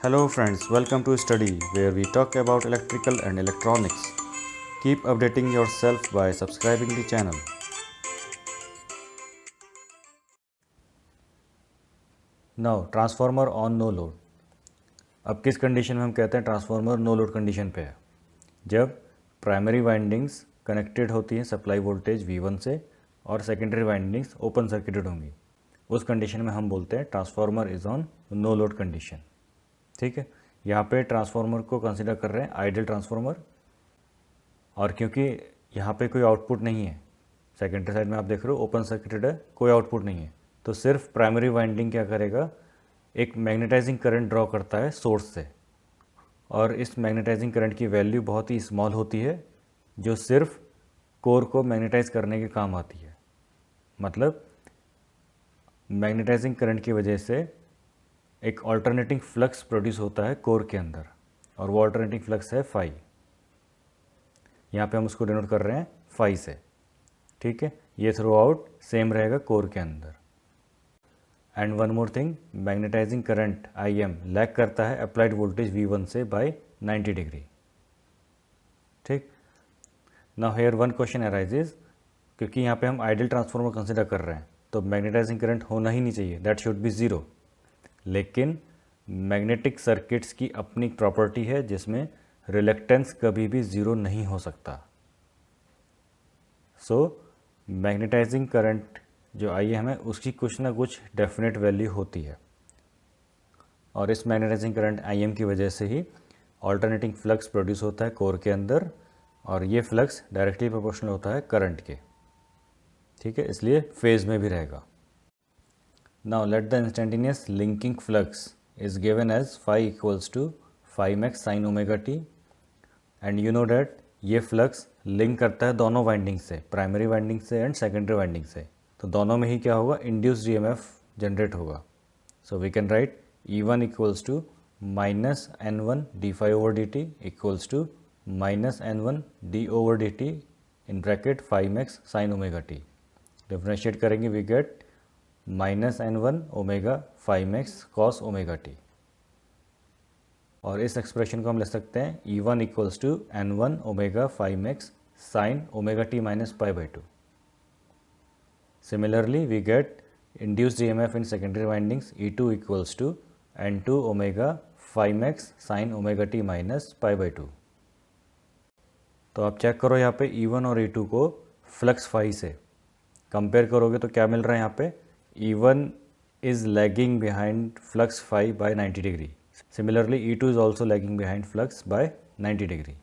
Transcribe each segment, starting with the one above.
Hello friends, welcome to Study where we talk about electrical and electronics. Keep updating yourself by subscribing the channel. Now transformer on no load. अब किस condition में हम कहते हैं transformer no load condition पे है? जब primary windings connected होती हैं सप्लाई वोल्टेज V1 से और सेकेंडरी वाइंडिंग्स ओपन सर्किटेड होंगी, उस कंडीशन में हम बोलते हैं transformer is on no load condition. ठीक है, यहाँ पे ट्रांसफार्मर को कंसिडर कर रहे हैं आइडियल ट्रांसफार्मर, और क्योंकि यहाँ पे कोई आउटपुट नहीं है, सेकेंडरी साइड में आप देख रहे हो ओपन सर्किटेड है, कोई आउटपुट नहीं है, तो सिर्फ प्राइमरी वाइंडिंग क्या करेगा, एक मैग्नेटाइजिंग करंट ड्रॉ करता है सोर्स से, और इस मैग्नेटाइजिंग करंट की वैल्यू बहुत ही स्मॉल होती है जो सिर्फ कोर को मैग्नेटाइज करने के काम आती है. मतलब मैग्नेटाइजिंग करंट की वजह से एक ऑल्टरनेटिंग फ्लक्स प्रोड्यूस होता है कोर के अंदर, और वो ऑल्टरनेटिंग फ्लक्स है फाई. यहाँ पे हम उसको डिनोट कर रहे हैं फाई से. ठीक है, ये थ्रू आउट सेम रहेगा कोर के अंदर. And one more thing, magnetising current IM lag करता है अप्लाइड वोल्टेज V1 से बाय 90 डिग्री. ठीक, now here one question arises, क्योंकि यहाँ पे हम आइडियल ट्रांसफार्मर कंसिडर कर रहे हैं तो मैग्नेटाइजिंग करंट होना ही नहीं चाहिए, दैट शुड बी ज़ीरो. लेकिन मैग्नेटिक सर्किट्स की अपनी प्रॉपर्टी है जिसमें रिलेक्टेंस कभी भी ज़ीरो नहीं हो सकता. सो मैग्नेटाइजिंग करंट जो IM है उसकी कुछ ना कुछ डेफिनेट वैल्यू होती है, और इस मैग्नेटाइजिंग करंट IM की वजह से ही ऑल्टरनेटिंग फ्लक्स प्रोड्यूस होता है कोर के अंदर, और ये फ्लक्स डायरेक्टली प्रोपोर्शनल होता है करंट के. ठीक है, इसलिए फेज में भी रहेगा. Now let the instantaneous linking flux is given as phi equals to phi max sin omega t, and you know that ये फ्लक्स लिंक करता है दोनों वाइंडिंग से, प्राइमरी वाइंडिंग से एंड सेकेंडरी वाइंडिंग से, तो दोनों में ही क्या होगा, इंड्यूस्ड EMF जनरेट होगा. So we can write E1 equals to minus N1 d phi over dt equals to minus N1 d over dt in bracket phi max sin omega t. Differentiate करेंगे we get minus N1 omega phi max cos omega t, और इस expression को हम लिख सकते हैं E1 equals to N1 omega phi max sin omega t minus pi by 2. Similarly we get induced EMF in secondary windings E2 equals to N2 omega phi max sin omega t minus pi by 2. तो आप check करो यहाँ पे E1 और E2 को flux phi से compare करोगे तो क्या मिल रहा है यहाँ पे, E1 is lagging behind flux phi by 90 degree. Similarly, E2 is also lagging behind flux by 90 degree.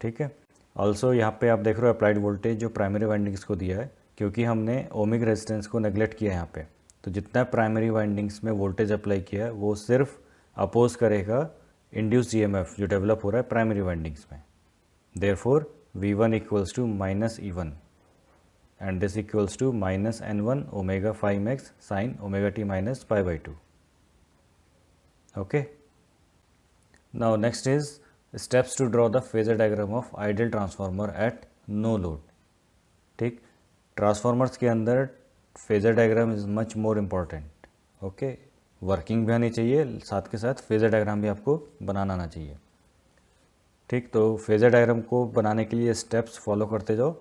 ठीक है, ऑल्सो यहाँ पे आप देख रहे हो अप्लाइड वोल्टेज जो प्राइमरी वाइंडिंग्स को दिया है, क्योंकि हमने ओमिक रेजिस्टेंस को नेगलेक्ट किया है यहाँ पे, तो जितना प्राइमरी वाइंडिंग्स में वोल्टेज अप्लाई किया है वो सिर्फ अपोज करेगा इंड्यूस्ड EMF जो डेवलप हो रहा है प्राइमरी वाइंडिंग्स में. Therefore V1 equals to minus E1 and this equals to minus N1 omega phi max sin omega t minus pi by 2. Okay. Now next is steps to draw the phasor diagram of ideal transformer at no load. ठीक, transformers के अंदर phasor diagram is much more important. Okay, working भी आनी चाहिए, साथ के साथ phasor diagram भी आपको बनाना आना चाहिए. ठीक, तो फेजर डायग्राम को बनाने के लिए स्टेप्स फॉलो करते जाओ,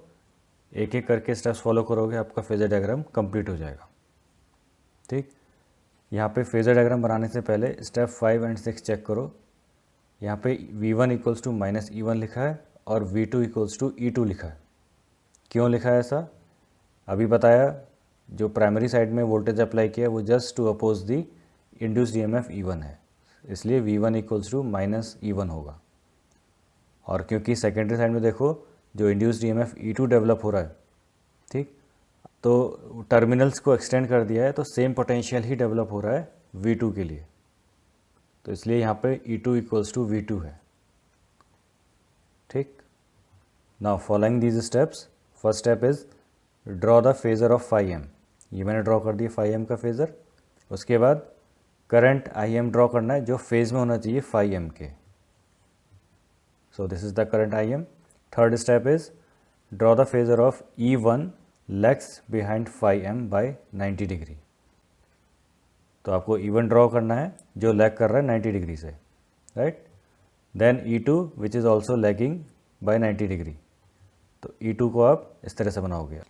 एक एक करके स्टेप्स फॉलो करोगे आपका फेजर डायग्राम कंप्लीट हो जाएगा. ठीक, यहाँ पे फेजर डायग्राम बनाने से पहले स्टेप 5 एंड 6 चेक करो. यहाँ पे V1 equals to minus E1 लिखा है और V2 इक्वल्स टू E2 लिखा है. क्यों लिखा है ऐसा, अभी बताया. जो प्राइमरी साइड में वोल्टेज अप्लाई किया वो just to oppose the induced EMF E1 है, इसलिए V1 equals to minus E1 होगा. और क्योंकि सेकेंडरी साइड में देखो जो इंड्यूस्ड EMF E2 डेवलप हो रहा है, ठीक, तो टर्मिनल्स को एक्सटेंड कर दिया है तो सेम पोटेंशियल ही डेवलप हो रहा है V2 के लिए, तो इसलिए यहाँ पे E2 इक्वल्स टू V2 है. ठीक, now following these steps, first step is draw the phasor of phi m. ये मैंने ड्रॉ कर दिया phi m का फेजर. उसके बाद करंट IM ड्रॉ करना है जो फेज में होना चाहिए phi m के. So this is the current IM. Third step is draw the phasor of E1 lags behind phi m by 90 degree. तो आपको E1 ड्रॉ करना है जो लैग कर रहा है 90 डिग्री से, right. Then E2 which is also lagging by 90 degree. तो E2 को आप इस तरह से बनाओगे।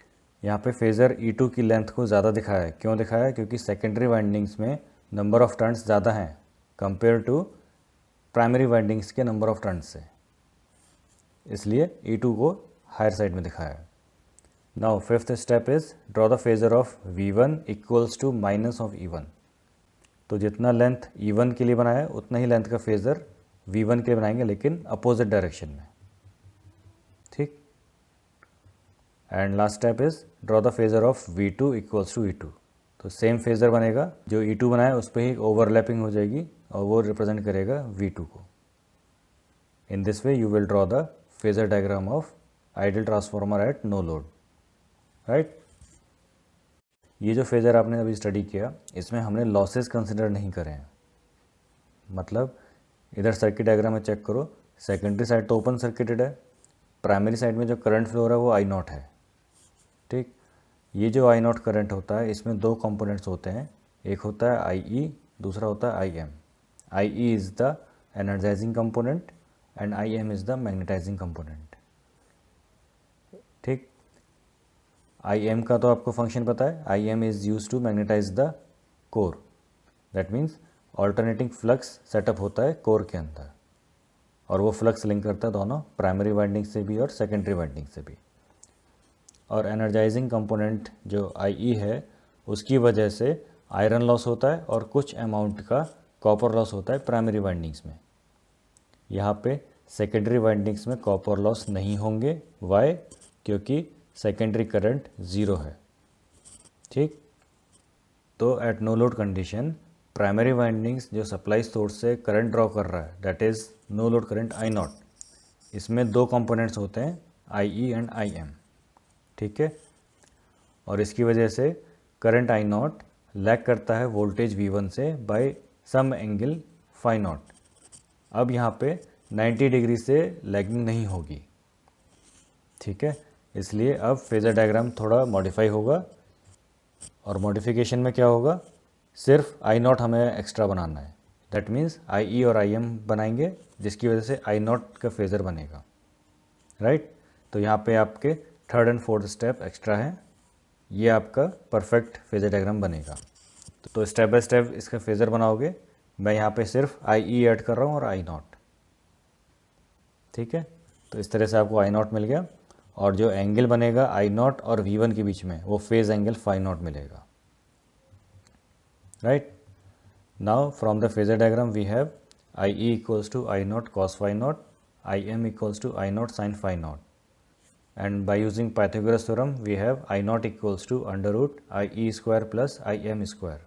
यहाँ पे फेज़र E2 की लेंथ को ज़्यादा दिखाया है। क्यों दिखाया है? क्योंकि सेकेंडरी वाइंडिंग्स में नंबर ऑफ टर्न्स ज़्यादा हैं कंपेयर टू प्राइमरी वाइंडिंग्स के नंबर ऑफ टर्न्स से, इसलिए E2 को हायर साइड में दिखाया है। Now fifth step is draw the phasor of V1 equals to minus of E1। तो जितना लेंथ E1 के लिए बनाया है उतना ही लेंथ का फेजर V1 के लिए बनाएंगे, लेकिन अपोजिट डायरेक्शन में, ठीक। And last step is draw the phasor of V2 equals to E2। तो सेम फेजर बनेगा, जो E2 बनाया उस पर ही ओवरलैपिंग हो जाएगी और वो रिप्रेजेंट करेगा V2 को। In this way you will draw the phasor diagram of ideal transformer at no load, right. ये जो फेजर आपने अभी स्टडी किया, इसमें हमने लॉसेस कंसिडर नहीं करे हैं। मतलब इधर सर्किट डायग्राम में चेक करो, सेकेंडरी साइड तो ओपन सर्किटेड है, प्राइमरी साइड में जो करंट फ्लो हो रहा है वो I0 है, ठीक। ये जो I0 करंट होता है इसमें दो कंपोनेंट्स होते हैं, एक होता है IE, दूसरा होता है IM। IE is the energising component and IM is the magnetising component, ठीक। IM का तो आपको फंक्शन पता है, IM is use to magnetise the core. That means alternating flux setup होता है कोर के अंदर, और वो फ्लक्स लिंक करता है दोनों प्राइमरी वाइंडिंग से भी और सेकेंडरी वाइंडिंग से भी। और एनर्जाइजिंग कंपोनेंट जो IE है उसकी वजह से आयरन लॉस होता है और कुछ अमाउंट का कॉपर लॉस होता है प्राइमरी वाइंडिंग्स में। यहाँ पे सेकेंडरी वाइंडिंग्स में कॉपर लॉस नहीं होंगे। वाई? क्योंकि सेकेंडरी करंट ज़ीरो है, ठीक। तो at no load condition primary windings जो सप्लाई सोर्स से करंट ड्रॉ कर रहा है, that is no load current I0, इसमें दो कंपोनेंट्स होते हैं IE एंड IM, ठीक है। और इसकी वजह से करंट I0 लैग करता है वोल्टेज V1 से by some angle phi naught. अब यहाँ पे 90 डिग्री से लैगिंग नहीं होगी, ठीक है। इसलिए अब फेज़र डायग्राम थोड़ा मॉडिफाई होगा, और मॉडिफिकेशन में क्या होगा, सिर्फ I0 हमें एक्स्ट्रा बनाना है। दैट मीन्स IE और IM बनाएंगे, जिसकी वजह से I0 का फेज़र बनेगा, राइट। तो यहाँ पे आपके third and fourth step extra है, ये आपका परफेक्ट फेज़र डायग्राम बनेगा। तो स्टेप बाय स्टेप इसका फेज़र बनाओगे। मैं यहाँ पे सिर्फ IE ऐड कर रहा हूँ और I0, ठीक है। तो इस तरह से आपको I0 मिल गया, और जो एंगल बनेगा I0 और V1 के बीच में वो फेज़ एंगल फाई नॉट मिलेगा, right. Now from the phasor diagram we have IE equals to I0 cos phi naught, IM equals to I0 sin phi naught, and by using Pythagoras theorem we have I0 equals to under root IE square plus IM square.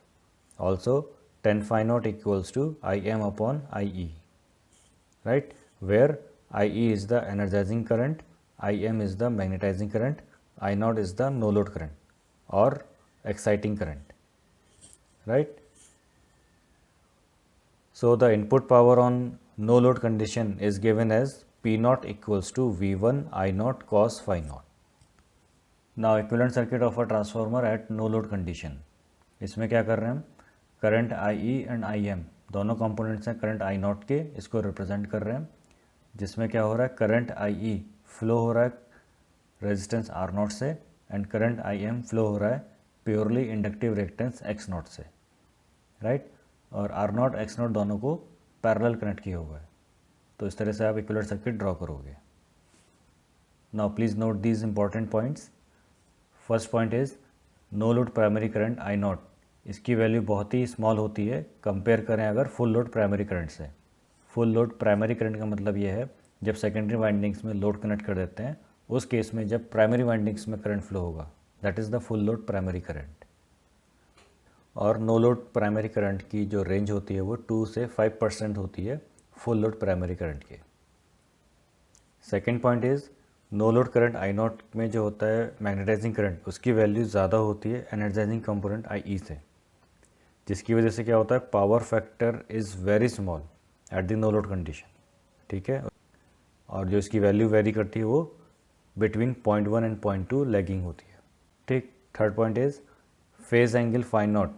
Also tan phi naught equals to IM upon IE, right, where IE is the energizing current, IM is the magnetizing current, I0 is the no load current or exciting current, right. So the input power on no load condition is given as P0 equals to V1 I0 cos phi naught. Now equivalent circuit of a transformer at no load condition. इसमें क्या कर रहे हैं हम, current IE and IM दोनों components हैं current I0 के, इसको रिप्रेजेंट कर रहे हैं, जिसमें क्या हो रहा है, करंट IE फ्लो हो रहा है रेजिस्टेंस R0 से, एंड करंट IM फ्लो हो रहा है प्योरली इंडक्टिव रिएक्टेंस X0 से, राइट। और R0 X0 दोनों को पैरेलल कनेक्ट किया हुआ है। तो इस तरह से आप इक्विवेलेंट सर्किट ड्रॉ करोगे। Now please note these important points. First point is no load primary current I0, इसकी वैल्यू बहुत ही स्मॉल होती है कंपेयर करें अगर फुल लोड प्राइमरी करंट से। फुल लोड प्राइमरी करंट का मतलब ये है जब सेकेंडरी वाइंडिंग्स में लोड कनेक्ट कर देते हैं, उस केस में जब प्राइमरी वाइंडिंग्स में करंट फ्लो होगा, that is the full load primary current. और नो लोड प्राइमरी करंट की जो रेंज होती है वो 2 से 5% होती है फुल लोड प्राइमरी करंट के। Second point is no load current I0 में जो होता है मैग्नेटाइजिंग करंट, उसकी वैल्यू ज़्यादा होती है एनर्जाइजिंग कंपोनेंट IE से, जिसकी वजह से क्या होता है, power factor is very small at the no load condition, ठीक है। और जो इसकी वैल्यू वेरी करती है वो बिटवीन 0.1 एंड 0.2 लैगिंग होती है, ठीक। Third point is phase angle phi naught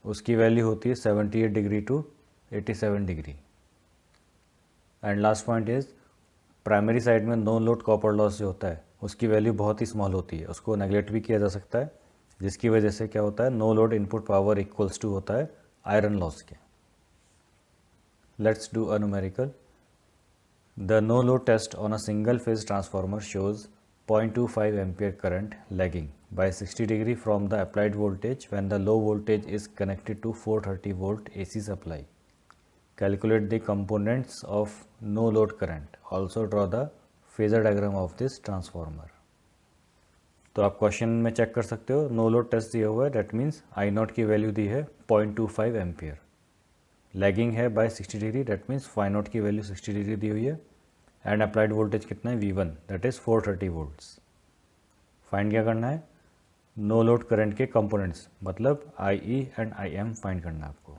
उसकी वैल्यू होती है 78 degree to 87 degree. And last point is primary side में नो लोड कॉपर लॉस जो होता है उसकी वैल्यू बहुत ही स्मॉल होती है, उसको नेगलेक्ट भी किया जा सकता है, जिसकी वजह से क्या होता है, no load input power equals to होता है आयरन लॉस के। Let's do a numerical. The no load test on a single phase transformer shows 0.25 ampere current lagging by 60 degree from the applied voltage when the low voltage is connected to 430 volt AC supply. Calculate the components of no load current. Also draw the phasor diagram of this transformer. तो आप question में check कर सकते हो, no load test दिया हुआ है, that means I naught की वैल्यू दी है 0.25 एम्पियर, लैगिंग है by 60 degree, that means phi naught की वैल्यू 60 डिग्री दी हुई है, एंड अप्लाइड वोल्टेज कितना है V1, that is 430 volts. Find क्या करना है, नो लोड करंट के कंपोनेंट्स, मतलब IE एंड IM फाइंड करना है आपको।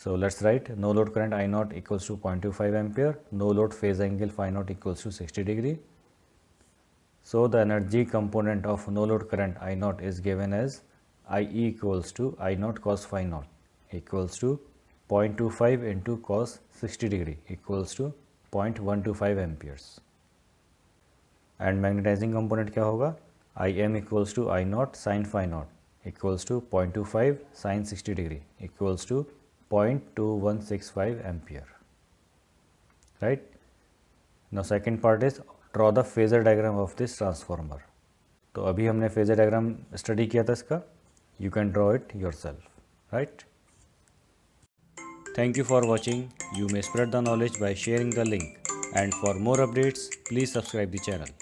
So let's write, no load current I naught equals to 0.25 ampere, no load phase angle phi naught equals to 60 degree. So the energy component of no load current I naught is given as IE equals to I naught cos phi naught equals to 0.25 into cos 60 degree equals to 0.125 amperes. And magnetizing component क्या होगा, IM equals to I naught sin phi naught equals to 0.25 sin 60 degree equals to 0.2165 ampere. Right? Now second part is draw the phasor diagram of this transformer. तो अभी हमने phasor diagram study किया था इसका, you can draw it yourself, right. Thank you for watching, you may spread the knowledge by sharing the link, and for more updates please subscribe the channel.